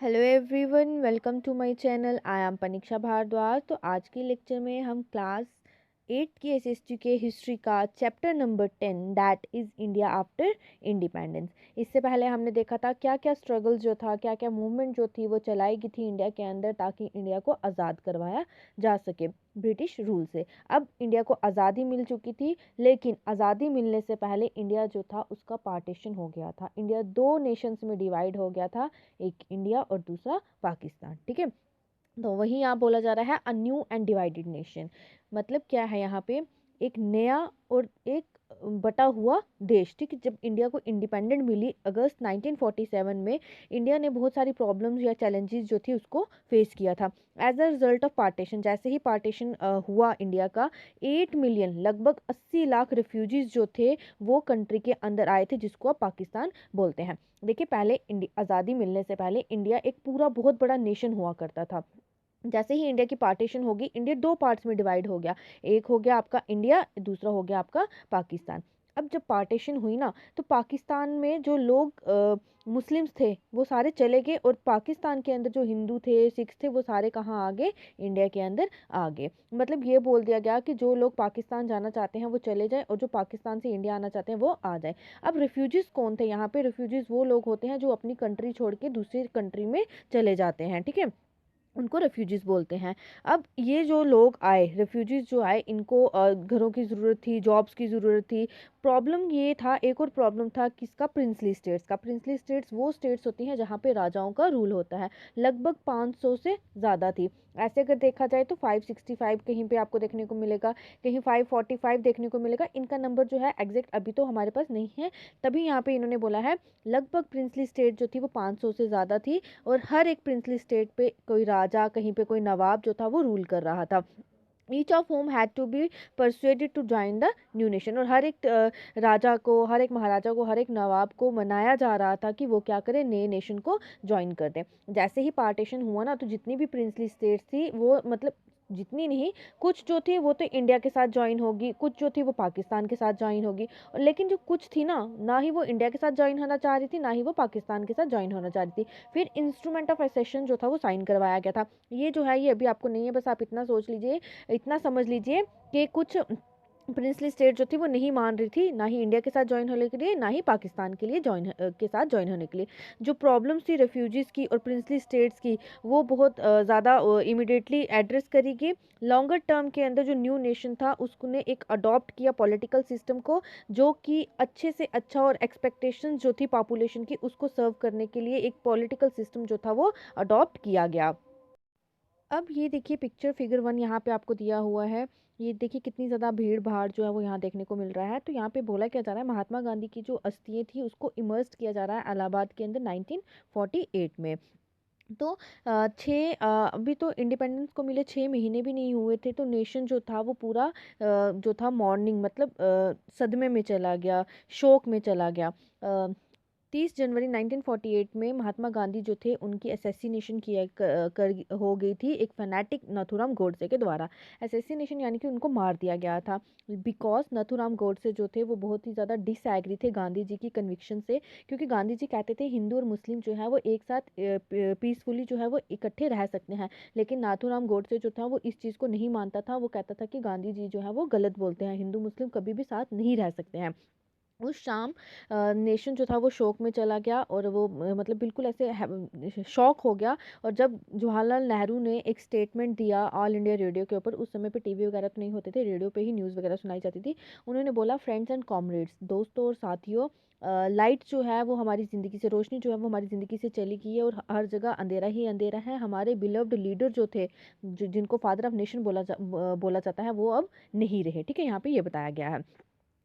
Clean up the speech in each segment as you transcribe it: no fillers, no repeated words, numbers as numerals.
Hello everyone, welcome to my channel. I am Paniksha Bhardwaj. तो आज की लेक्चर में हम क्लास 8 की एसएसटी के हिस्ट्री का chapter number 10 that is India after independence. इससे पहले हमने देखा था क्या क्या स्ट्रगल जो था, क्या क्या मूवमेंट जो थी वो चलाई गई थी इंडिया के अंदर ताकि इंडिया को आज़ाद करवाया जा सके ब्रिटिश रूल से। अब इंडिया को आज़ादी मिल चुकी थी, लेकिन आज़ादी मिलने से पहले इंडिया जो था उसका पार्टीशन हो गया था। इंडिया दो नेशंस में डिवाइड हो गया था, एक इंडिया और दूसरा पाकिस्तान। ठीक है, तो वही यहाँ बोला जा रहा है a new and divided nation. मतलब क्या है यहाँ पे, एक नया और एक बटा हुआ देश। ठीक है, जब इंडिया को इंडिपेंडेंट मिली अगस्त 1947 में, इंडिया ने बहुत सारी प्रॉब्लम्स या चैलेंजेस जो थी उसको फेस किया था as a result of partition. जैसे ही पार्टीशन हुआ इंडिया का, 8 मिलियन लगभग 80 लाख रिफ्यूजीज जो थे वो कंट्री के अंदर आए थे, जिसको अब पाकिस्तान बोलते हैं। देखिए, पहले आज़ादी मिलने से पहले इंडिया एक पूरा बहुत बड़ा नेशन हुआ करता था। जैसे ही इंडिया की पार्टीशन होगी, इंडिया दो पार्ट्स में डिवाइड हो गया। एक हो गया आपका इंडिया, दूसरा हो गया आपका पाकिस्तान। अब जब पार्टीशन हुई ना, तो पाकिस्तान में जो लोग मुस्लिम्स थे वो सारे चले गए, और पाकिस्तान के अंदर जो हिंदू थे, सिख थे, वो सारे कहाँ आ गए? इंडिया के अंदर आ गए। मतलब ये बोल दिया गया कि जो लोग पाकिस्तान जाना चाहते हैं वो चले जाए, और जो पाकिस्तान से इंडिया आना चाहते हैं वो आ जाए। अब रिफ्यूजीज कौन थे यहाँ पे? रिफ्यूजीज वो लोग होते हैं जो अपनी कंट्री छोड़ के दूसरी कंट्री में चले जाते हैं। ठीक है, उनको रेफ्यूजीज बोलते हैं। अब ये जो लोग आए, रेफ्यूजीज जो आए, इनको घरों की ज़रूरत थी, जॉब्स की ज़रूरत थी। प्रॉब्लम ये था, एक और प्रॉब्लम था किसका? प्रिंसली स्टेट्स का। प्रिंसली स्टेट्स वो स्टेट्स होती हैं जहाँ पे राजाओं का रूल होता है। लगभग 500 से ज़्यादा थी। ऐसे अगर देखा जाए तो 565 कहीं पे आपको देखने को मिलेगा, कहीं 545 देखने को मिलेगा। इनका नंबर जो है एग्जैक्ट अभी तो हमारे पास नहीं है, तभी यहाँ पे इन्होंने बोला है लगभग प्रिंसली स्टेट जो थी वो 500 से ज़्यादा थी, और हर एक प्रिंसली स्टेट पे कोई राजा, कहीं पे कोई नवाब जो था वो रूल कर रहा था। Each of them had to be persuaded to join the new nation. और हर एक राजा को, हर एक महाराजा को, हर एक नवाब को मनाया जा रहा था कि वो क्या करे, नए नेशन को ज्वाइन कर दे। जैसे ही पार्टीशन हुआ ना, तो जितनी भी प्रिंसली स्टेट्स थी वो, मतलब जितनी नहीं, कुछ जो थी वो तो इंडिया के साथ ज्वाइन होगी, कुछ जो थी वो पाकिस्तान के साथ ज्वाइन होगी। और लेकिन जो कुछ थी ना, ना ही वो इंडिया के साथ ज्वाइन होना चाह रही थी, ना ही वो पाकिस्तान के साथ ज्वाइन होना चाह रही थी। फिर इंस्ट्रूमेंट ऑफ एसेशन जो था वो साइन करवाया गया था। ये जो है ये अभी आपको नहीं है, बस आप इतना सोच लीजिए, इतना समझ लीजिए कि कुछ प्रिंसली स्टेट जो थी वो नहीं मान रही थी, ना ही इंडिया के साथ ज्वाइन होने के लिए, ना ही पाकिस्तान के लिए के साथ ज्वाइन होने के लिए। जो प्रॉब्लम्स थी रेफ्यूजीज़ की और प्रिंसली स्टेट्स की, वो बहुत ज़्यादा इमिडिएटली एड्रेस करी गई। लॉन्गर टर्म के अंदर जो न्यू नेशन था उसने एक अडॉप्ट किया पॉलिटिकल सिस्टम को, जो कि अच्छे से अच्छा, और एक्सपेक्टेशन जो थी पॉपुलेशन की उसको सर्व करने के लिए एक पॉलिटिकल सिस्टम जो था वो अडॉप्ट किया गया। अब ये देखिए पिक्चर फिगर 1 यहाँ पे आपको दिया हुआ है। ये देखिए कितनी ज़्यादा भीड़ भाड़ जो है वो यहाँ देखने को मिल रहा है। तो यहाँ पे बोला क्या जा रहा है, महात्मा गांधी की जो अस्थियाँ थी उसको इमर्स्ड किया जा रहा है इलाहाबाद के अंदर 1948 में। तो अभी तो इंडिपेंडेंस को मिले 6 महीने भी नहीं हुए थे, तो नेशन जो था वो पूरा जो था मॉर्निंग, मतलब सदमे में चला गया, शोक में चला गया। 30 जनवरी 1948 में महात्मा गांधी जो थे उनकी असैसिनेशन किया हो गई थी एक फैनेटिक नथुराम गोडसे के द्वारा। असैसिनेशन यानी कि उनको मार दिया गया था, बिकॉज नथुराम गोडसे जो थे वो बहुत ही ज़्यादा डिसएग्री थे गांधी जी की कन्विक्शन से। क्योंकि गांधी जी कहते थे हिंदू और मुस्लिम जो है वो एक साथ पीसफुली जो है वो इकट्ठे रह सकते हैं, लेकिन नाथूराम गोडसे जो था वो इस चीज़ को नहीं मानता था। वो कहता था कि गांधी जी जो है वो गलत बोलते हैं, हिंदू मुस्लिम कभी भी साथ नहीं रह सकते हैं। उस शाम नेशन जो था वो शोक में चला गया, और वो मतलब बिल्कुल ऐसे शॉक हो गया। और जब जवाहरलाल नेहरू ने एक स्टेटमेंट दिया ऑल इंडिया रेडियो के ऊपर, उस समय पे टीवी वगैरह तो नहीं होते थे, रेडियो पे ही न्यूज़ वगैरह सुनाई जाती थी। उन्होंने बोला, फ्रेंड्स एंड कॉमरेड्स, दोस्तों और साथियों, लाइट जो है वो हमारी ज़िंदगी से, रोशनी जो है वो हमारी ज़िंदगी से चली गई है, और हर जगह अंधेरा ही अंधेरा है। हमारे बिलव्ड लीडर जो थे, जिनको फादर ऑफ नेशन बोला जाता है, वो अब नहीं रहे। ठीक है, यहाँ पे ये बताया गया है।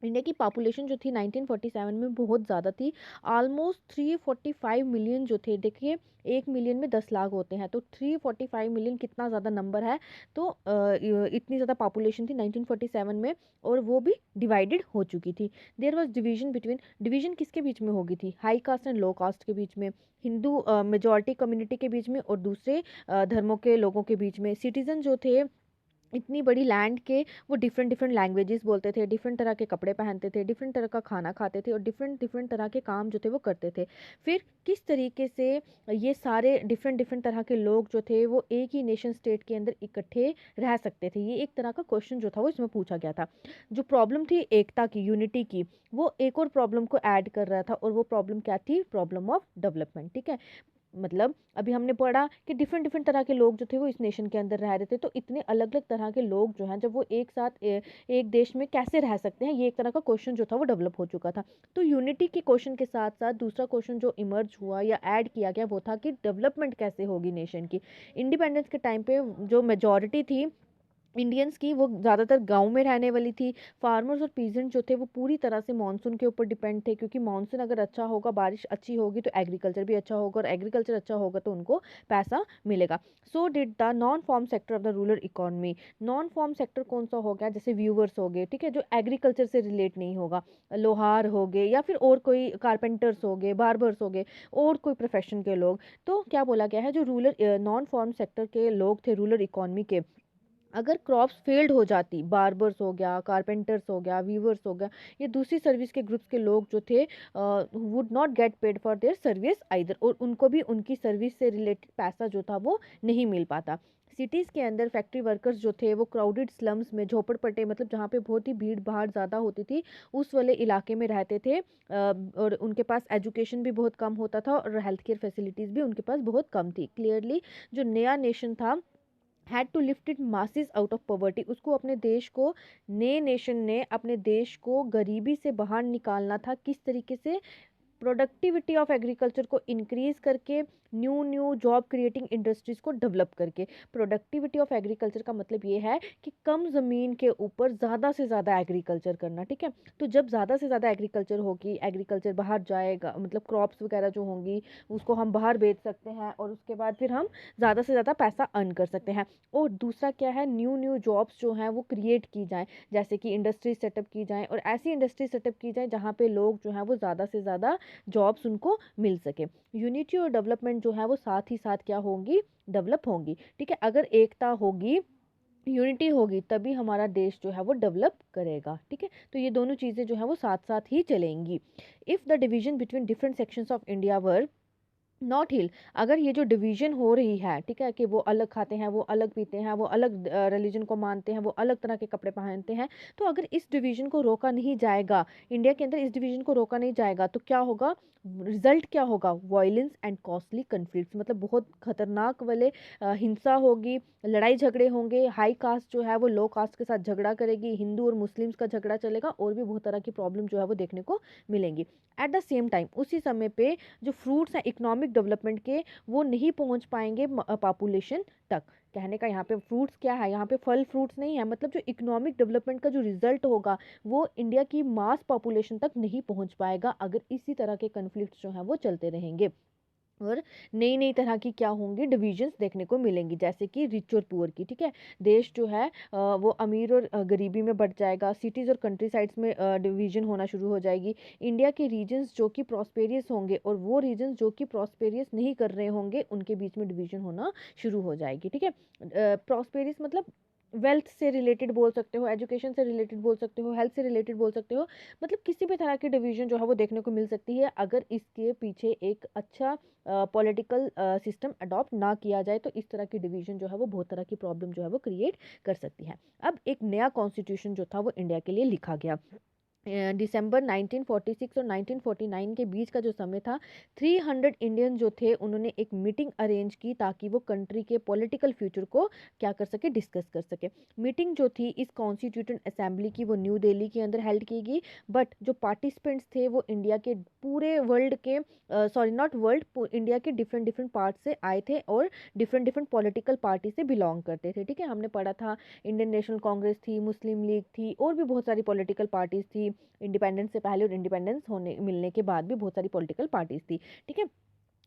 इंडिया की पॉपुलेशन जो थी 1947 में बहुत ज़्यादा थी, ऑलमोस्ट 345 मिलियन जो थे। देखिए, 1 मिलियन में 10 लाख होते हैं, तो 345 मिलियन कितना ज़्यादा नंबर है। तो इतनी ज़्यादा पॉपुलेशन थी 1947 में, और वो भी डिवाइडेड हो चुकी थी। There was division between, division किसके बीच में हो गई थी? High caste and low caste के बीच में, हिंदू मेजॉरिटी कम्युनिटी के बीच में, और दूसरे धर्मों के लोगों के बीच में। सिटीजन जो थे इतनी बड़ी लैंड के वो डिफरेंट डिफरेंट लैंग्वेजेस बोलते थे, डिफरेंट तरह के कपड़े पहनते थे, डिफरेंट तरह का खाना खाते थे और डिफरेंट डिफरेंट तरह के काम जो थे वो करते थे। फिर किस तरीके से ये सारे डिफरेंट डिफरेंट तरह के लोग जो थे वो एक ही नेशन स्टेट के अंदर इकट्ठे रह सकते थे, ये एक तरह का क्वेश्चन जो था वो इसमें पूछा गया था। जो प्रॉब्लम थी एकता की, यूनिटी की, वो एक और प्रॉब्लम को ऐड कर रहा था, और वो प्रॉब्लम क्या थी? Problem of development. ठीक है, मतलब अभी हमने पढ़ा कि डिफरेंट डिफरेंट तरह के लोग जो थे वो इस नेशन के अंदर रह रहे थे, तो इतने अलग अलग तरह के लोग जो हैं जब वो एक साथ एक देश में कैसे रह सकते हैं, ये एक तरह का क्वेश्चन जो था वो डेवलप हो चुका था। तो यूनिटी के क्वेश्चन के साथ साथ दूसरा क्वेश्चन जो इमर्ज हुआ या ऐड किया गया वो था कि डेवलपमेंट कैसे होगी नेशन की। इंडिपेंडेंस के टाइम पे जो मेजोरिटी थी इंडियंस की, वो ज़्यादातर गांव में रहने वाली थी। फार्मर्स और पीजेंट जो थे वो पूरी तरह से मानसून के ऊपर डिपेंड थे, क्योंकि मानसून अगर अच्छा होगा, बारिश अच्छी होगी, तो एग्रीकल्चर भी अच्छा होगा, और एग्रीकल्चर अच्छा होगा तो उनको पैसा मिलेगा। So did the non farm sector of the rural economy. Non farm sector कौन सा हो गया? जैसे व्यूवर्स हो गए, ठीक है, जो एग्रीकल्चर से रिलेट नहीं होगा, लोहार हो गए, या फिर और कोई कारपेंटर्स हो गए, बार्बर्स हो गए, और कोई प्रोफेशन के लोग। तो क्या बोला गया है, जो रूरल नॉन फॉर्म सेक्टर के लोग थे रूरल इकोनॉमी के, अगर क्रॉप्स फेल्ड हो जाती, बार्बर्स हो गया, कारपेंटर्स हो गया, वीवर्स हो गया, ये दूसरी सर्विस के ग्रुप्स के लोग जो थे would not get paid for their service either, और उनको भी उनकी सर्विस से रिलेटेड पैसा जो था वो नहीं मिल पाता। सिटीज़ के अंदर फैक्ट्री वर्कर्स जो थे वो क्राउडेड स्लम्स में, झोपड़पट्टे, मतलब जहाँ पे बहुत ही भीड़ भाड़ ज़्यादा होती थी, उस वाले इलाके में रहते थे, और उनके पास एजुकेशन भी बहुत कम होता था, और हेल्थ केयर फैसिलिटीज़ भी उनके पास बहुत कम थी। क्लियरली जो नया नेशन था had to lift it masses out of poverty, उसको अपने देश को, नए नेशन ने अपने देश को गरीबी से बाहर निकालना था। किस तरीके से? प्रोडक्टिविटी ऑफ एग्रीकल्चर को इंक्रीज करके, new new job creating industries को डेवलप करके। प्रोडक्टिविटी ऑफ एग्रीकल्चर का मतलब ये है कि कम ज़मीन के ऊपर ज़्यादा से ज़्यादा एग्रीकल्चर करना। ठीक है, तो जब ज़्यादा से ज़्यादा एग्रीकल्चर होगी, एग्रीकल्चर बाहर जाएगा, मतलब क्रॉप्स वगैरह जो होंगी उसको हम बाहर बेच सकते हैं, और उसके बाद फिर हम ज़्यादा से ज़्यादा पैसा अर्न कर सकते हैं। और दूसरा क्या है, न्यू न्यू जॉब्स जो हैं वो क्रिएट की जाएँ, जैसे कि इंडस्ट्री सेटअप की जाएँ, और ऐसी इंडस्ट्री सेटअप की जाए जहाँ पे लोग जो हैं वो ज़्यादा से ज़्यादा जॉब्स उनको मिल सके। यूनिटी और डेवलपमेंट जो है वो साथ ही साथ क्या होंगी? डेवलप होंगी। ठीक है, अगर एकता होगी, यूनिटी होगी, तभी हमारा देश जो है वो डेवलप करेगा। ठीक है, तो ये दोनों चीज़ें जो है वो साथ साथ ही चलेंगी। If the division between different sections of India were not heal, अगर ये जो डिवीजन हो रही है, ठीक है, कि वो अलग खाते हैं, वो अलग पीते हैं, वो अलग रिलीजन को मानते हैं, वो अलग तरह के कपड़े पहनते हैं, तो अगर इस डिवीजन को रोका नहीं जाएगा, इंडिया के अंदर इस डिवीजन को रोका नहीं जाएगा, तो क्या होगा? रिजल्ट क्या होगा? वायलेंस एंड कॉस्टली कन्फ्लिक्ट्स, मतलब बहुत खतरनाक वाले हिंसा होगी, लड़ाई झगड़े होंगे, हाई कास्ट जो है वो लो कास्ट के साथ झगड़ा करेगी, हिंदू और मुस्लिम्स का झगड़ा चलेगा, और भी बहुत तरह की प्रॉब्लम जो है वो देखने को मिलेंगी। एट द सेम टाइम, उसी समय पे जो फ्रूट्स हैं इकोनॉमिक डेवलपमेंट के, वो नहीं पहुंच पाएंगे पॉपुलेशन तक। कहने का यहाँ पे फ्रूट्स क्या है, यहाँ पे फल फ्रूट्स नहीं है, मतलब जो इकोनॉमिक डेवलपमेंट का जो रिजल्ट होगा वो इंडिया की मास पॉपुलेशन तक नहीं पहुंच पाएगा, अगर इसी तरह के कन्फ्लिक्ट्स जो हैं वो चलते रहेंगे। और नई नई तरह की क्या होंगी? डिविजन्स देखने को मिलेंगी, जैसे कि रिच और पुअर की। ठीक है, देश जो है वो अमीर और गरीबी में बढ़ जाएगा, सिटीज़ और कंट्री साइड्स में डिवीजन होना शुरू हो जाएगी। इंडिया के रीजन्स जो कि प्रॉस्पेरियस होंगे और वो रीजन्स जो कि प्रॉस्पेरियस नहीं कर रहे होंगे, उनके बीच में डिवीजन होना शुरू हो जाएगी। ठीक है, प्रॉस्पेरियस मतलब वेल्थ से रिलेटेड बोल सकते हो, एजुकेशन से रिलेटेड बोल सकते हो, हेल्थ से रिलेटेड बोल सकते हो, मतलब किसी भी तरह की डिवीजन जो है वो देखने को मिल सकती है, अगर इसके पीछे एक अच्छा पॉलिटिकल सिस्टम अडॉप्ट ना किया जाए, तो इस तरह की डिवीजन जो है वो बहुत तरह की प्रॉब्लम जो है वो क्रिएट कर सकती है। अब एक नया कॉन्स्टिट्यूशन जो था वो इंडिया के लिए लिखा गया। दिसंबर 1946 और 1949 के बीच का जो समय था, 300 इंडियन जो थे उन्होंने एक मीटिंग अरेंज की, ताकि वो कंट्री के पॉलिटिकल फ्यूचर को क्या कर सके? डिस्कस कर सके। मीटिंग जो थी इस कॉन्स्टिट्यूटेंट असेंबली की, वो न्यू दिल्ली के अंदर हेल्ड की गई, बट जो पार्टिसिपेंट्स थे वो इंडिया के पूरे वर्ल्ड के, सॉरी नॉट वर्ल्ड, इंडिया के डिफरेंट डिफरेंट पार्ट से आए थे, और डिफरेंट डिफरेंट पॉलिटिकल पार्टी से बिलोंग करते थे। ठीक है, हमने पढ़ा था इंडियन नेशनल कांग्रेस थी, मुस्लिम लीग थी, और भी बहुत सारी पॉलिटिकल पार्टीज थी, इंडिपेंडेंस से पहले और इंडिपेंडेंस होने मिलने के बाद भी बहुत सारी पॉलिटिकल पार्टीज थी। ठीक है,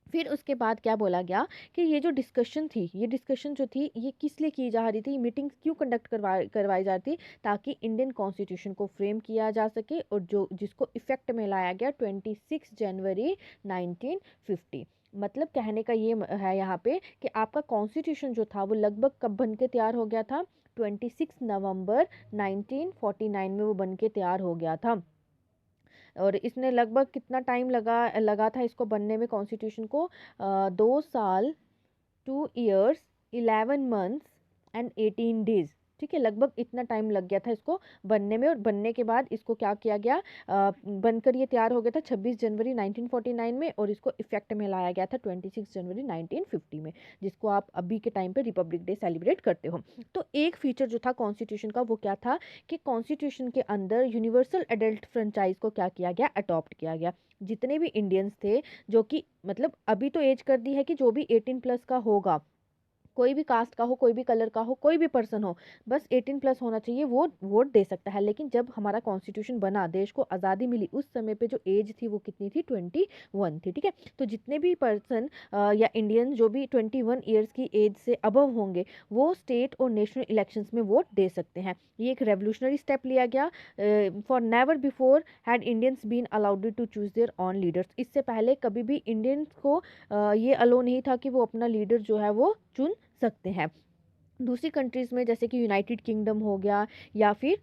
फिर उसके बाद क्या बोला गया कि ये जो डिस्कशन थी, ये डिस्कशन जो थी ये किस लिए की जा रही थी, मीटिंग्स क्यों कंडक्ट करवाई जाती थी? ताकि इंडियन कॉन्स्टिट्यूशन को फ्रेम किया जा सके, और जो जिसको इफेक्ट में लाया गया 26 जनवरी 1950। मतलब कहने का ये है यहाँ पे कि आपका कॉन्स्टिट्यूशन जो था वो लगभग कब बन के तैयार हो गया था, 26 नवंबर 1949 में वो बन के तैयार हो गया था। और इसने लगभग कितना टाइम लगा लगा था इसको बनने में, कॉन्स्टिट्यूशन को? 2 साल, 2 years, 11 months एंड 18 days। ठीक है, लगभग इतना टाइम लग गया था इसको बनने में। और बनने के बाद इसको क्या किया गया, बनकर ये तैयार हो गया था 26 जनवरी 1949 में, और इसको इफेक्ट में लाया गया था 26 जनवरी 1950 में, जिसको आप अभी के टाइम पे रिपब्लिक डे सेलिब्रेट करते हो। तो एक फीचर जो था कॉन्स्टिट्यूशन का वो क्या था कि कॉन्स्टिट्यूशन के अंदर यूनिवर्सल एडल्ट फ्रेंचाइज को क्या किया गया, अडॉप्ट किया गया। जितने भी इंडियंस थे जो कि मतलब अभी तो एज कर दी है कि जो भी 18+ का होगा, कोई भी कास्ट का हो, कोई भी कलर का हो, कोई भी पर्सन हो, बस 18+ होना चाहिए, वो वोट दे सकता है। लेकिन जब हमारा कॉन्स्टिट्यूशन बना, देश को आज़ादी मिली, उस समय पे जो एज थी वो कितनी थी, 21 थी। ठीक है, तो जितने भी पर्सन या इंडियन जो भी 21 ईयर्स की एज से अबव होंगे वो स्टेट और नेशनल इलेक्शंस में वोट दे सकते हैं। ये एक रेवोल्यूशनरी स्टेप लिया गया। For never before had Indians been allowed to choose their own leaders. इससे पहले कभी भी इंडियंस को ये अलो नहीं था कि वो अपना लीडर जो है वो चुन सकते हैं। दूसरी कंट्रीज़ में जैसे कि यूनाइटेड किंगडम हो गया या फिर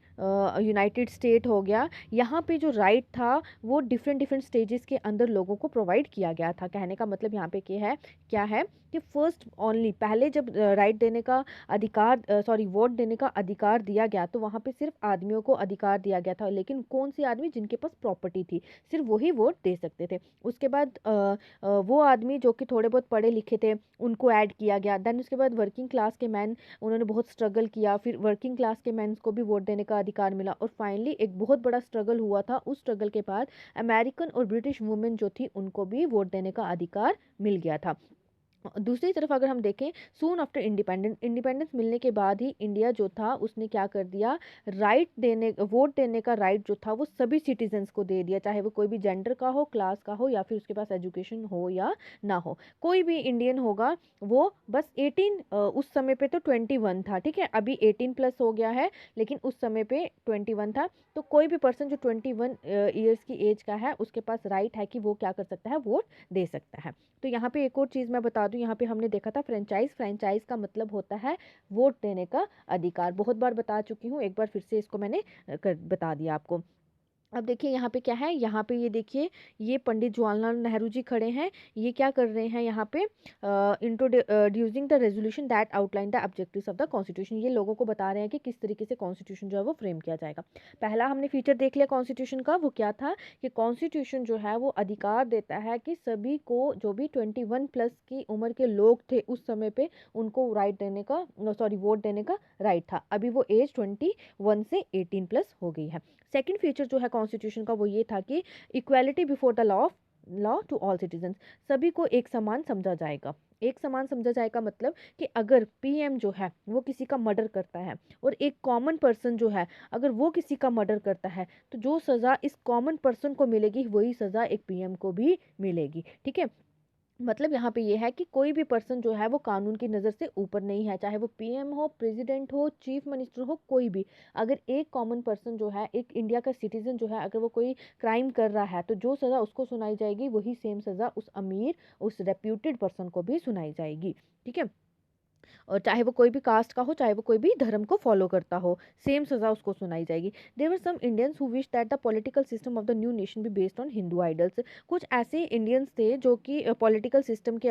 यूनाइटेड स्टेट हो गया, यहाँ पे जो राइट था वो डिफरेंट डिफरेंट स्टेजेस के अंदर लोगों को प्रोवाइड किया गया था। कहने का मतलब यहाँ पे क्या है कि फर्स्ट ओनली पहले जब राइट देने का अधिकार, सॉरी वोट देने का अधिकार दिया गया, तो वहाँ पे सिर्फ आदमियों को अधिकार दिया गया था। लेकिन कौन से आदमी? जिनके पास प्रॉपर्टी थी, सिर्फ वही वोट दे सकते थे। उसके बाद वो आदमी जो कि थोड़े बहुत पढ़े लिखे थे उनको ऐड किया गया। देन उसके बाद वर्किंग क्लास के मैन, उन्होंने बहुत स्ट्रगल किया, फिर वर्किंग क्लास के मेंस को भी वोट देने का अधिकार मिला। और फाइनली एक बहुत बड़ा स्ट्रगल हुआ था, उस स्ट्रगल के बाद अमेरिकन और ब्रिटिश वुमेन जो थी उनको भी वोट देने का अधिकार मिल गया था। दूसरी तरफ अगर हम देखें, सून आफ्टर इंडिपेंडेंस मिलने के बाद ही इंडिया जो था उसने क्या कर दिया, वोट देने का राइट जो था वो सभी सिटीजन्स को दे दिया, चाहे वो कोई भी जेंडर का हो, क्लास का हो, या फिर उसके पास एजुकेशन हो या ना हो। कोई भी इंडियन होगा वो बस 18, उस समय पे तो 21 था, ठीक है, अभी 18+ हो गया है, लेकिन उस समय पे 21 था। तो कोई भी पर्सन जो 21 ईयर्स की एज का है उसके पास राइट है कि वो क्या कर सकता है, वोट दे सकता है। तो यहाँ पे एक और चीज़ मैं बता दूँ, यहाँ पे हमने देखा था फ्रेंचाइज का मतलब होता है वोट देने का अधिकार। बहुत बार बता चुकी हूँ, एक बार फिर से इसको मैंने बता दिया आपको। अब देखिए यहाँ पे क्या है, यहाँ पे ये देखिए, ये पंडित जवाहरलाल नेहरू जी खड़े हैं। ये क्या कर रहे हैं यहाँ पे, introducing the resolution that outline the objectives of the constitution. ये लोगों को बता रहे हैं कि किस तरीके से कॉन्स्टिट्यूशन जो है वो फ्रेम किया जाएगा। पहला हमने फीचर देख लिया कॉन्स्टिट्यूशन का, वो क्या था कि कॉन्स्टिट्यूशन जो है वो अधिकार देता है कि सभी को, जो भी 21+ की उम्र के लोग थे उस समय पे, उनको राइट देने का, सॉरी वोट देने का राइट था। अभी वो एज 21 से 18+ हो गई है। सेकंड फीचर जो है कॉन्स्टिट्यूशन का वो ये था कि equality before the law to all citizens. सभी को एक समान समझा जाएगा। एक समान समझा जाएगा मतलब कि अगर पीएम जो है वो किसी का मर्डर करता है और एक कॉमन पर्सन जो है अगर वो किसी का मर्डर करता है, तो जो सज़ा इस कॉमन पर्सन को मिलेगी वही सज़ा एक पीएम को भी मिलेगी। ठीक है, मतलब यहाँ पे ये है कि कोई भी पर्सन जो है वो कानून की नज़र से ऊपर नहीं है, चाहे वो पीएम हो, प्रेसिडेंट हो, चीफ मिनिस्टर हो, कोई भी। अगर एक कॉमन पर्सन जो है, एक इंडिया का सिटीजन जो है, अगर वो कोई क्राइम कर रहा है तो जो सज़ा उसको सुनाई जाएगी वही सेम सज़ा उस अमीर, उस रेप्यूटेड पर्सन को भी सुनाई जाएगी। ठीक है, और चाहे वो कोई भी कास्ट का हो, चाहे वो कोई भी धर्म को फॉलो करता हो, सेम सज़ा उसको सुनाई जाएगी। There were some Indians who wish that the political system of the new nation be based on Hindu ideals. कुछ ऐसे इंडियंस थे जो कि पॉलिटिकल सिस्टम के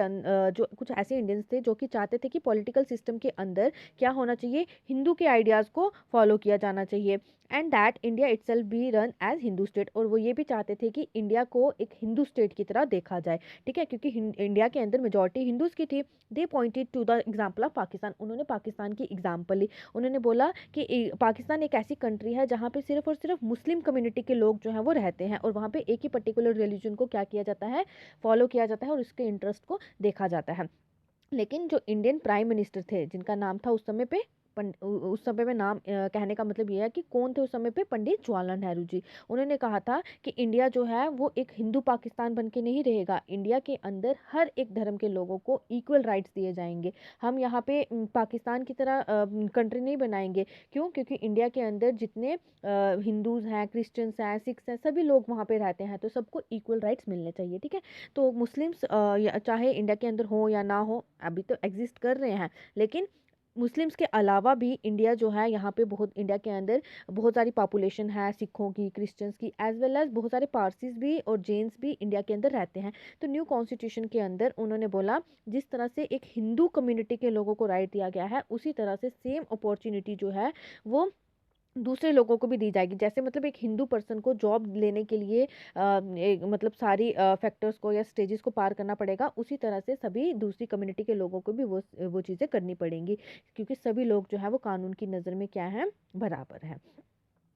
जो कुछ ऐसे इंडियंस थे जो कि चाहते थे कि पॉलिटिकल सिस्टम के अंदर क्या होना चाहिए, हिंदू के आइडियाज़ को फॉलो किया जाना चाहिए, and that India itself be run as Hindu state. और वो ये भी चाहते थे कि इंडिया को एक हिंदू स्टेट की तरह देखा जाए। ठीक है, क्योंकि इंडिया के अंदर मेजॉरिटी हिंदूज़ की थी। They pointed to the example of Pakistan. उन्होंने पाकिस्तान की एग्जाम्पल ली। उन्होंने बोला कि पाकिस्तान एक ऐसी कंट्री है जहाँ पे सिर्फ और सिर्फ मुस्लिम कम्युनिटी के लोग जो हैं वो रहते हैं, और वहाँ पे एक ही पर्टिकुलर रिलीजन को क्या किया जाता है, फॉलो किया जाता है, और उसके इंटरेस्ट को देखा जाता है। लेकिन जो इंडियन प्राइम मिनिस्टर थे जिनका नाम था उस समय पे उस समय में नाम कहने का मतलब ये है कि कौन थे उस समय पे, पंडित जवाहरलाल नेहरू जी। उन्होंने कहा था कि इंडिया जो है वो एक हिंदू पाकिस्तान बन के नहीं रहेगा, इंडिया के अंदर हर एक धर्म के लोगों को इक्वल राइट्स दिए जाएंगे। हम यहाँ पे पाकिस्तान की तरह कंट्री नहीं बनाएंगे। क्यों? क्योंकि इंडिया के अंदर जितने हिंदूज हैं, क्रिश्चियंस हैं, सिख्स हैं, सभी लोग वहाँ पे रहते हैं, तो सबको इक्वल राइट्स मिलने चाहिए। ठीक है, तो मुस्लिम्स चाहे इंडिया के अंदर हो या ना हो, अभी तो एग्जिस्ट कर रहे हैं, लेकिन मुस्लिम्स के अलावा भी इंडिया जो है यहाँ पे बहुत, इंडिया के अंदर बहुत सारी पॉपुलेशन है सिखों की, क्रिश्चियंस की, एज वेल एज बहुत सारे पारसीज भी और जैन्स भी इंडिया के अंदर रहते हैं। तो न्यू कॉन्स्टिट्यूशन के अंदर उन्होंने बोला जिस तरह से एक हिंदू कम्युनिटी के लोगों को राइट दिया गया है, उसी तरह से सेम अपॉर्चुनिटी जो है वो दूसरे लोगों को भी दी जाएगी। जैसे मतलब एक हिंदू पर्सन को जॉब लेने के लिए मतलब सारी फैक्टर्स को या स्टेजेस को पार करना पड़ेगा, उसी तरह से सभी दूसरी कम्युनिटी के लोगों को भी वो चीज़ें करनी पड़ेंगी, क्योंकि सभी लोग जो है वो कानून की नज़र में क्या है, बराबर है।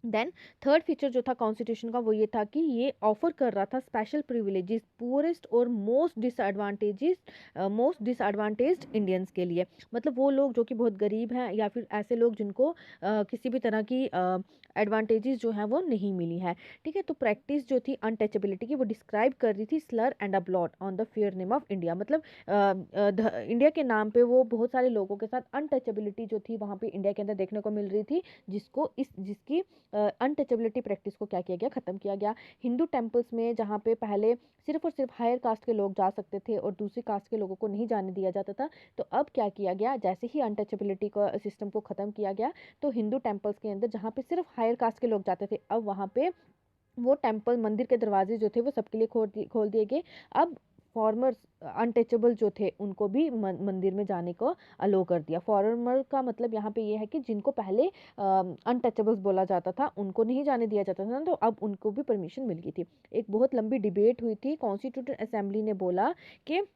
देन थर्ड फीचर जो था कॉन्स्टिट्यूशन का वो ये था कि ये ऑफर कर रहा था स्पेशल प्रिविलेजेस पुअरेस्ट और मोस्ट डिसएडवांटेज्ड इंडियंस के लिए। मतलब वो लोग जो कि बहुत गरीब हैं या फिर ऐसे लोग जिनको किसी भी तरह की एडवांटेजेस जो है वो नहीं मिली है। ठीक है, तो प्रैक्टिस जो थी अनटचेबिलिटी की वो डिस्क्राइब कर रही थी Slur and a blot on the fair name of India. मतलब इंडिया के नाम पे वो बहुत सारे लोगों के साथ अनटचेबिलिटी जो थी वहाँ पे इंडिया के अंदर देखने को मिल रही थी, जिसकी अनटचेबिलिटी प्रैक्टिस को क्या किया गया, ख़त्म किया गया। हिंदू टेम्पल्स में जहाँ पे पहले सिर्फ और सिर्फ हायर कास्ट के लोग जा सकते थे और दूसरी कास्ट के लोगों को नहीं जाने दिया जाता था, तो अब क्या किया गया, जैसे ही अनटचेबिलिटी का सिस्टम को ख़त्म किया गया, तो हिंदू टेम्पल्स के अंदर जहाँ पे सिर्फ हायर कास्ट के लोग जाते थे, अब वहाँ पे वो टेम्पल मंदिर के दरवाजे जो थे वो सबके लिए खोल दिए गए। अब फॉर्मर्स अनटचेबल जो थे उनको भी मंदिर में जाने को अलो कर दिया। फॉर्मर का मतलब यहाँ पे ये है कि जिनको पहले अनटचेबल्स बोला जाता था उनको नहीं जाने दिया जाता था, तो अब उनको भी परमिशन मिल गई थी। एक बहुत लंबी डिबेट हुई थी, कॉन्स्टिट्यूटेड असेंबली ने बोला कि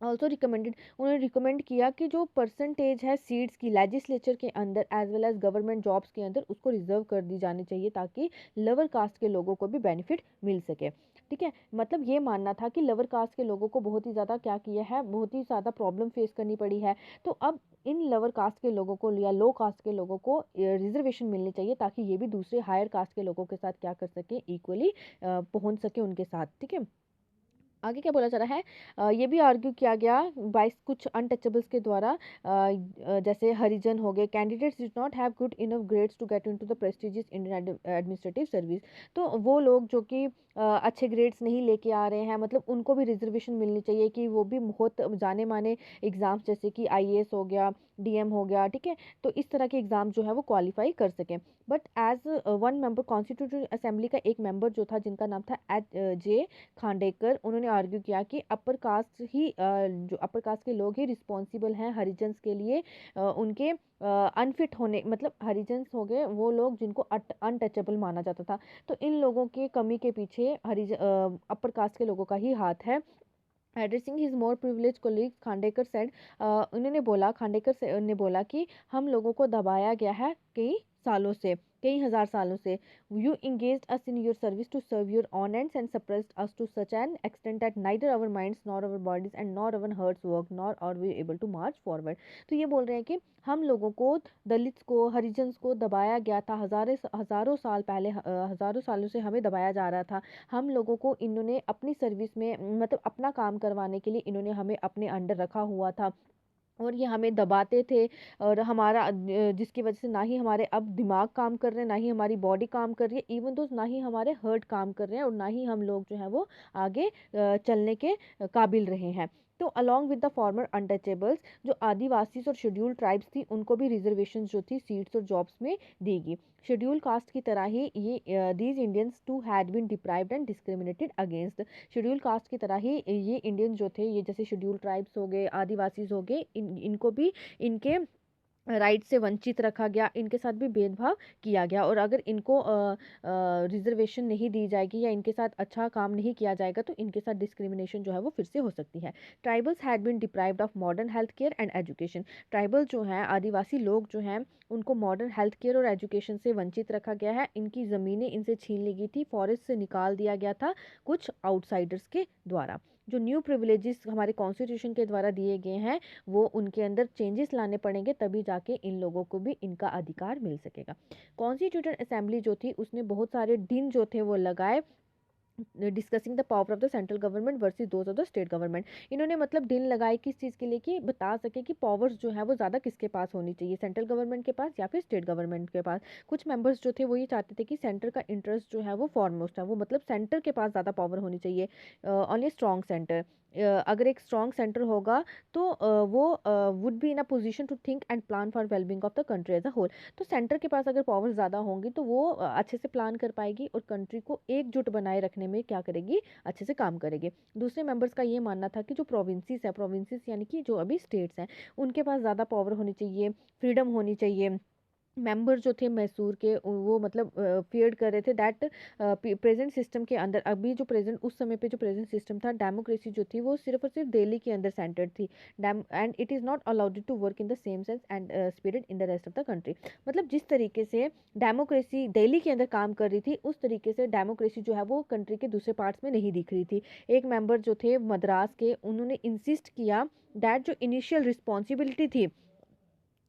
ऑल्सो रिकमेंडेड, उन्होंने रिकमेंड किया कि जो परसेंटेज है सीट्स की लेजिस्लेचर के अंदर as well as government jobs के अंदर उसको रिजर्व कर दी जानी चाहिए, ताकि लोअर कास्ट के लोगों को भी बेनिफिट मिल सके। ठीक है, मतलब ये मानना था कि लोअर कास्ट के लोगों को बहुत ही ज़्यादा क्या किया है, बहुत ही ज़्यादा प्रॉब्लम फेस करनी पड़ी है। तो अब इन लोअर कास्ट के लोगों को या लो कास्ट के लोगों को रिजर्वेशन मिलनी चाहिए, ताकि ये भी दूसरे हायर कास्ट के लोगों के साथ क्या कर सके, इक्वली पहुंच सके उनके साथ। ठीक है, आगे क्या बोला जा रहा है, ये भी आर्ग्यू किया गया बाइस कुछ अनटचेबल्स के द्वारा, जैसे हरिजन हो गए, candidates did not have good enough grades to get into the prestigious Indian administrative service. तो वो लोग जो कि अच्छे ग्रेड्स नहीं लेके आ रहे हैं, मतलब उनको भी रिजर्वेशन मिलनी चाहिए कि वो भी बहुत जाने माने एग्ज़ाम्स जैसे कि आईएएस हो गया, डीएम हो गया, ठीक है, तो इस तरह के एग्ज़ाम जो है वो क्वालिफाई कर सकें। But as one member constitutive assembly का एक मेंबर जो था जिनका नाम था जे खांडेकर, उन्होंने आर्ग्यू किया कि अपर कास्ट ही जो अपर कास्ट के लोग ही रिस्पॉन्सिबल हैं हरिजन्स के लिए, उनके अनफिट होने, मतलब हरिजन्स हो गए वो लोग जिनको अनटचेबल माना जाता था, तो इन लोगों के कमी के पीछे अपर कास्ट के लोगों का ही हाथ है। एड्रेसिंग हिज मोर प्रिविलेज कोलीग खांडेकर सेड, उन्होंने बोला, ने बोला कि हम लोगों को दबाया गया है कई सालों से, कई हजार सालों से। You engaged us in your service to serve your own ends and suppressed us to such an extent that neither our minds nor our bodies and nor our hearts work nor are we able to march forward. तो ये बोल रहे हैं कि हम लोगों को, Dalits को, हरिजन्स को दबाया गया था, हज़ारों साल पहले, हज़ारों सालों से हमें दबाया जा रहा था। हम लोगों को इन्होंने अपनी सर्विस में, मतलब अपना काम करवाने के लिए इन्होंने हमें अपने अंडर रखा हुआ था, और ये हमें दबाते थे, और हमारा जिसकी वजह से ना ही हमारे अब दिमाग काम कर रहे हैं, ना ही हमारी बॉडी काम कर रही है, इवन तो ना ही हमारे हर्ट काम कर रहे हैं, और ना ही हम लोग जो है वो आगे चलने के काबिल रहे हैं। तो along with the former untouchables, जो आदिवासी और शेड्यूल्ड ट्राइब्स थी, उनको भी रिजर्वेशन जो थी सीट्स और जॉब्स में दी गई। शेड्यूल कास्ट की तरह ही ये these Indians too had been deprived and discriminated against. Schedule caste की तरह ही ये इंडियन जो थे, ये जैसे शेड्यूल ट्राइब्स हो गए, आदिवासीज हो गए, इनको भी इनके राइट से वंचित रखा गया, इनके साथ भी भेदभाव किया गया, और अगर इनको रिजर्वेशन नहीं दी जाएगी या इनके साथ अच्छा काम नहीं किया जाएगा तो इनके साथ डिस्क्रिमिनेशन जो है वो फिर से हो सकती है। Tribals had been deprived of modern health care and education. Tribal जो हैं, आदिवासी लोग जो हैं, उनको मॉडर्न हेल्थ केयर और एजुकेशन से वंचित रखा गया है। इनकी ज़मीनें इनसे छीन ली गई थी, फॉरेस्ट से निकाल दिया गया था कुछ आउटसाइडर्स के द्वारा। जो न्यू प्रिविलेजेस हमारे कॉन्स्टिट्यूशन के द्वारा दिए गए हैं वो उनके अंदर चेंजेस लाने पड़ेंगे, तभी जाके इन लोगों को भी इनका अधिकार मिल सकेगा। कॉन्स्टिट्यूटेड असेंबली जो थी उसने बहुत सारे दिन जो थे वो लगाए discussing the power of the central government versus those of the state government. इन्होंने मतलब दिन लगाए किस चीज़ के लिए कि बता सके कि पावर्स जो है वो ज़्यादा किसके पास होनी चाहिए, सेंट्रल गवर्नमेंट के पास या फिर स्टेट गवर्नमेंट के पास। कुछ मेंबर्स जो थे वो ये चाहते थे कि सेंटर का इंटरेस्ट जो है वो फॉरमोस्ट है, वो मतलब सेंटर के पास ज़्यादा पावर होनी चाहिए, ऑनली स्ट्रॉन्ग सेंटर। अगर एक स्ट्रॉन्ग सेंटर होगा तो वो would be in a position to think and plan for wellbeing of the country as a whole. तो सेंटर के पास अगर पावर ज़्यादा होंगी तो वो अच्छे से प्लान कर पाएगी और कंट्री को एकजुट बनाए रखने में क्या करेगी, अच्छे से काम करेगी। दूसरे मेंबर्स का ये मानना था कि जो प्रोविंसेस है, प्रोविंसेस यानी कि जो अभी स्टेट्स हैं, उनके पास ज़्यादा पावर होनी चाहिए, फ्रीडम होनी चाहिए। मेंबर जो थे मैसूर के वो मतलब फियर्ड कर रहे थे दैट प्रेजेंट सिस्टम के अंदर, अभी जो प्रेजेंट उस समय पे जो प्रेजेंट सिस्टम था, डेमोक्रेसी जो थी वो सिर्फ और सिर्फ दिल्ली के अंदर सेंटर्ड थी, and it is not allowed to work in the same sense and spirit in the rest of the country. मतलब जिस तरीके से डेमोक्रेसी दिल्ली के अंदर काम कर रही थी उस तरीके से डेमोक्रेसी जो है वो कंट्री के दूसरे पार्ट्स में नहीं दिख रही थी। एक मेंबर जो थे मद्रास के, उन्होंने इंसिस्ट किया दैट जो इनिशियल रिस्पॉन्सिबिलिटी थी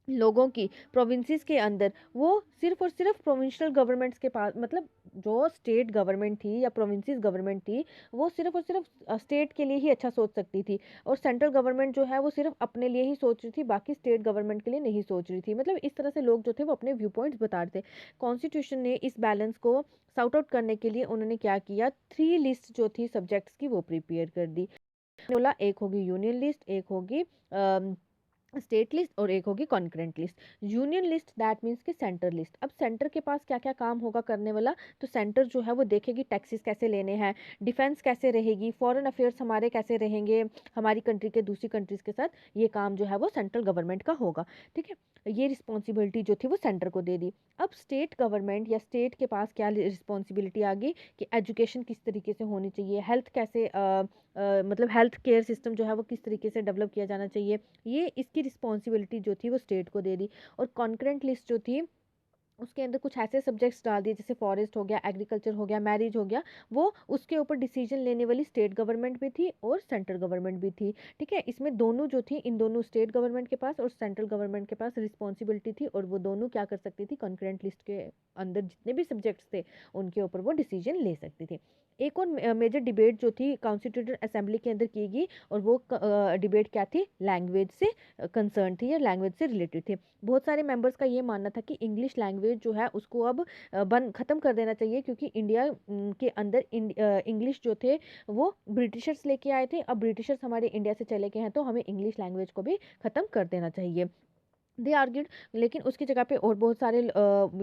लोगों की प्रोविंसेस के अंदर, वो सिर्फ और सिर्फ प्रोविंशियल गवर्नमेंट्स के पास, मतलब जो स्टेट गवर्नमेंट थी या प्रोविंसेस गवर्नमेंट थी वो सिर्फ और सिर्फ स्टेट के लिए ही अच्छा सोच सकती थी, और सेंट्रल गवर्नमेंट जो है वो सिर्फ अपने लिए ही सोच रही थी, बाकी स्टेट गवर्नमेंट के लिए नहीं सोच रही थी। मतलब इस तरह से लोग जो थे वो अपने व्यू पॉइंट्स बता रहे थे। कॉन्स्टिट्यूशन ने इस बैलेंस को सॉर्ट आउट करने के लिए उन्होंने क्या किया, 3 लिस्ट जो थी सब्जेक्ट्स की वो प्रिपेयर कर दी। बोला एक होगी यूनियन लिस्ट, एक होगी स्टेट लिस्ट और एक होगी concurrent list. Union list that means कि सेंटर लिस्ट। अब सेंटर के पास क्या क्या काम होगा करने वाला, तो सेंटर जो है वो देखेगी टैक्सेस कैसे लेने हैं, डिफेंस कैसे रहेगी, फॉरेन अफेयर्स हमारे कैसे रहेंगे हमारी कंट्री के दूसरी कंट्रीज के साथ, ये काम जो है वो सेंट्रल गवर्नमेंट का होगा। ठीक है, ये रिस्पॉन्सिबिलिटी जो थी वो सेंटर को दे दी। अब स्टेट गवर्नमेंट या स्टेट के पास क्या रिस्पॉन्सिबिलिटी आ गई कि एजुकेशन किस तरीके से होनी चाहिए, हेल्थ कैसे मतलब हेल्थ केयर सिस्टम जो है वो किस तरीके से डेवलप किया जाना चाहिए, ये इसकी रिस्पॉन्सिबिलिटी जो थी वो स्टेट को दे दी। और कॉन्करेंट लिस्ट जो थी उसके अंदर कुछ ऐसे सब्जेक्ट्स डाल दिए जैसे फॉरेस्ट हो गया, एग्रीकल्चर हो गया, मैरिज हो गया, वो उसके ऊपर डिसीजन लेने वाली स्टेट गवर्नमेंट भी थी और सेंट्रल गवर्नमेंट भी थी। ठीक है, इसमें दोनों जो थी, इन दोनों स्टेट गवर्नमेंट के पास और सेंट्रल गवर्नमेंट के पास रिस्पॉन्सिबिलिटी थी, और वो दोनों क्या कर सकती थी, कॉन्करेंट लिस्ट के अंदर जितने भी सब्जेक्ट्स थे उनके ऊपर वो डिसीजन ले सकती थी। एक और मेजर डिबेट जो थी कॉन्स्टिट्यूटेड असेंबली के अंदर की गई, और वो डिबेट क्या थी, लैंग्वेज से कंसर्न थी या लैंग्वेज से रिलेटेड थी। बहुत सारे मेंबर्स का ये मानना था कि इंग्लिश लैंग्वेज जो है उसको अब बंद ख़त्म कर देना चाहिए, क्योंकि इंडिया के अंदर इंग्लिश जो थे वो ब्रिटिशर्स लेके आए थे, अब ब्रिटिशर्स हमारे इंडिया से चले गए हैं तो हमें इंग्लिश लैंग्वेज को भी ख़त्म कर देना चाहिए, दे आर्ग्यूड। लेकिन उसकी जगह पे और बहुत सारे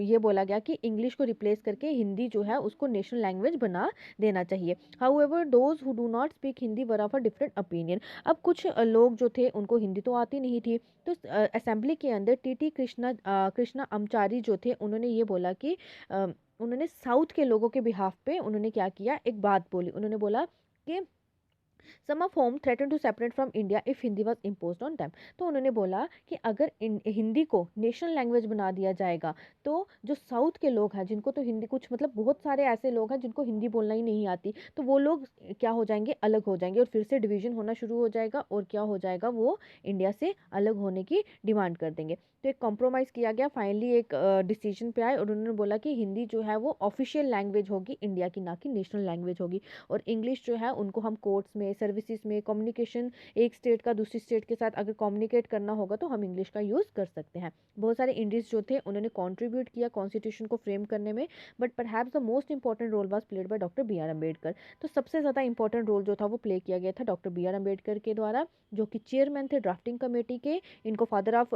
ये बोला गया कि इंग्लिश को रिप्लेस करके हिंदी जो है उसको नेशनल लैंग्वेज बना देना चाहिए। However those who do not speak Hindi were of a different opinion. अब कुछ लोग जो थे उनको हिंदी तो आती नहीं थी, तो असेंबली के अंदर टीटी कृष्णा अमचारी जो थे उन्होंने ये बोला कि उन्होंने साउथ के लोगों के बिहाफ पे उन्होंने क्या किया, एक बात बोली, उन्होंने बोला कि some of them threaten to separate from India if Hindi was impose on them. तो उन्होंने बोला कि अगर हिंदी को नेशनल लैंग्वेज बना दिया जाएगा तो जो साउथ के लोग हैं जिनको तो हिंदी, कुछ मतलब बहुत सारे ऐसे लोग हैं जिनको हिंदी बोलना ही नहीं आती, तो वो लोग क्या हो जाएंगे, अलग हो जाएंगे, और फिर से डिवीजन होना शुरू हो जाएगा, और क्या हो जाएगा, वो इंडिया से अलग होने की डिमांड कर देंगे। तो एक कॉम्प्रोमाइज़ किया गया, फाइनली एक डिसीजन पे आए, और उन्होंने बोला कि हिंदी जो है वो ऑफिशियल लैंग्वेज होगी इंडिया की, ना कि नेशनल लैंग्वेज होगी, और इंग्लिश जो है उनको हम कोर्ट्स में, सर्विसेज में, कम्युनिकेशन, एक स्टेट का दूसरी स्टेट के साथ अगर कम्युनिकेट करना होगा तो हम इंग्लिश का यूज़ कर सकते हैं। बहुत सारे इंडियंस जो थे उन्होंने कॉन्ट्रीब्यूट किया कॉन्स्टिट्यूशन को फ्रेम करने में, but perhaps the most important role was played by doctor B R Ambedkar. तो सबसे ज़्यादा इंपॉर्टेंट रोल जो था वो प्ले किया गया था डॉक्टर बी आर अम्बेडकर के द्वारा, जो कि चेयरमैन थे ड्राफ्टिंग कमेटी के। इनको फादर ऑफ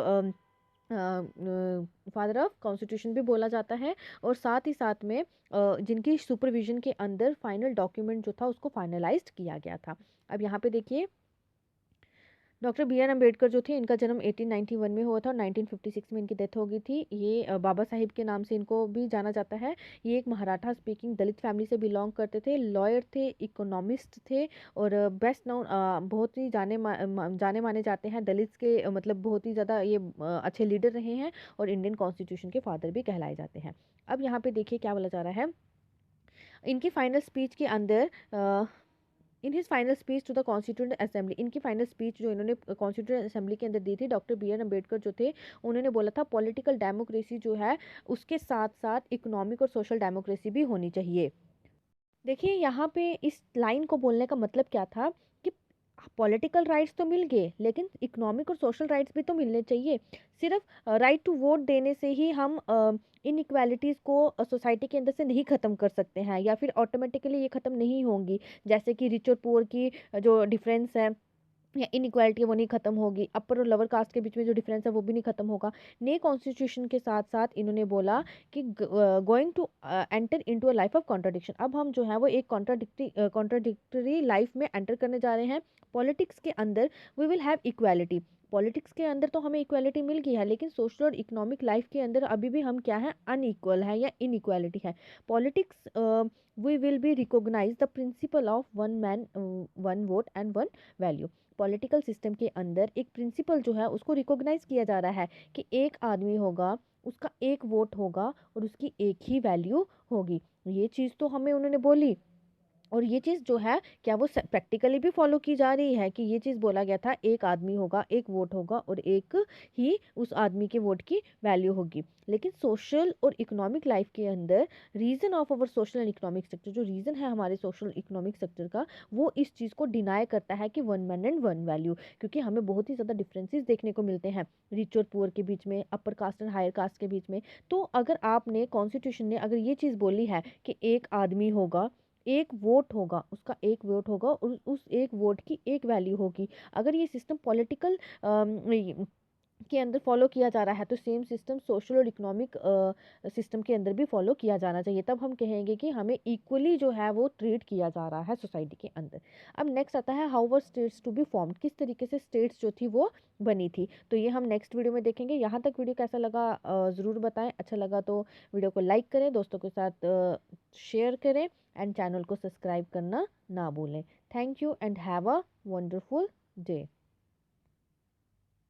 कॉन्स्टिट्यूशन भी बोला जाता है, और साथ ही साथ में जिनकी सुपरविजन के अंदर फाइनल डॉक्यूमेंट जो था उसको फाइनलाइज्ड किया गया था। अब यहाँ पे देखिए, डॉक्टर बी आर अम्बेडकर जो थे इनका जन्म 1891 में हुआ था और 1956 में इनकी डेथ हो गई थी। ये बाबा साहिब के नाम से इनको भी जाना जाता है। ये एक मराठा स्पीकिंग दलित फैमिली से बिलोंग करते थे, लॉयर थे, इकोनॉमिस्ट थे, और बेस्ट नाउन बहुत ही जाने माने जाते हैं दलित के, मतलब बहुत ही ज़्यादा ये अच्छे लीडर रहे हैं, और इंडियन कॉन्स्टिट्यूशन के फादर भी कहलाए जाते हैं। अब यहाँ पे देखिए क्या बोला जा रहा है, इनकी फाइनल स्पीच के अंदर in his final speech to the constituent assembly, इनकी फाइनल स्पीच जो इन्होंने कॉन्स्टिट्यूंट असेंबली के अंदर दी थी, डॉक्टर बी आर अम्बेडकर जो थे उन्होंने बोला था पॉलिटिकल डेमोक्रेसी जो है उसके साथ साथ इकोनॉमिक और सोशल डेमोक्रेसी भी होनी चाहिए। देखिए यहाँ पे इस लाइन को बोलने का मतलब क्या था कि पॉलिटिकल राइट्स तो मिल गए लेकिन इकोनॉमिक और सोशल राइट्स भी तो मिलने चाहिए। सिर्फ राइट टू वोट देने से ही हम इनइक्वालिटीज़ को सोसाइटी के अंदर से नहीं ख़त्म कर सकते हैं या फिर ऑटोमेटिकली ये ख़त्म नहीं होंगी। जैसे कि रिच और पुअर की जो डिफरेंस है या इनइक्वालिटी है वो नहीं खत्म होगी, अपर और लोअर कास्ट के बीच में जो डिफरेंस है वो भी नहीं खत्म होगा। नए कॉन्स्टिट्यूशन के साथ साथ इन्होंने बोला कि going to enter into a life of contradiction, अब हम जो है वो एक कॉन्ट्राडिक्टरी लाइफ में एंटर करने जा रहे हैं। पॉलिटिक्स के अंदर we will have equality, politics के अंदर तो हमें इक्वालिटी मिल गई है लेकिन सोशल और इकोनॉमिक लाइफ के अंदर अभी भी हम क्या है, अनइक्वल है या इनइक्वालिटी है। Politics we will be recognise the principle of one man one vote and one value. Political system के अंदर एक प्रिंसिपल जो है उसको रिकॉग्नाइज किया जा रहा है कि एक आदमी होगा, उसका एक वोट होगा और उसकी एक ही वैल्यू होगी। ये चीज़ तो हमें उन्होंने बोली और ये चीज़ जो है क्या वो प्रैक्टिकली भी फॉलो की जा रही है कि ये चीज़ बोला गया था एक आदमी होगा, एक वोट होगा और एक ही उस आदमी के वोट की वैल्यू होगी। लेकिन सोशल और इकोनॉमिक लाइफ के अंदर reason of our social and economic sector, जो रीज़न है हमारे सोशल इकोनॉमिक सेक्टर का, वो इस चीज़ को डिनाई करता है कि one man and one value, क्योंकि हमें बहुत ही ज़्यादा डिफरेंसेस देखने को मिलते हैं रिच और पुअर के बीच में, upper caste and higher caste के बीच में। तो अगर आपने कॉन्स्टिट्यूशन ने अगर ये चीज़ बोली है कि एक आदमी होगा, एक वोट होगा, उसका एक वोट होगा और उस एक वोट की एक वैल्यू होगी, अगर ये सिस्टम पॉलिटिकल के अंदर फॉलो किया जा रहा है तो सेम सिस्टम सोशल और इकोनॉमिक सिस्टम के अंदर भी फॉलो किया जाना चाहिए। तब हम कहेंगे कि हमें इक्वली जो है वो ट्रीट किया जा रहा है सोसाइटी के अंदर। अब नेक्स्ट आता है how were states to be formed, किस तरीके से स्टेट्स जो थी वो बनी थी। तो ये हम नेक्स्ट वीडियो में देखेंगे। यहाँ तक वीडियो कैसा लगा ज़रूर बताएं, अच्छा लगा तो वीडियो को लाइक करें, दोस्तों के साथ शेयर करें एंड चैनल को सब्सक्राइब करना ना भूलें। Thank you and have a wonderful day.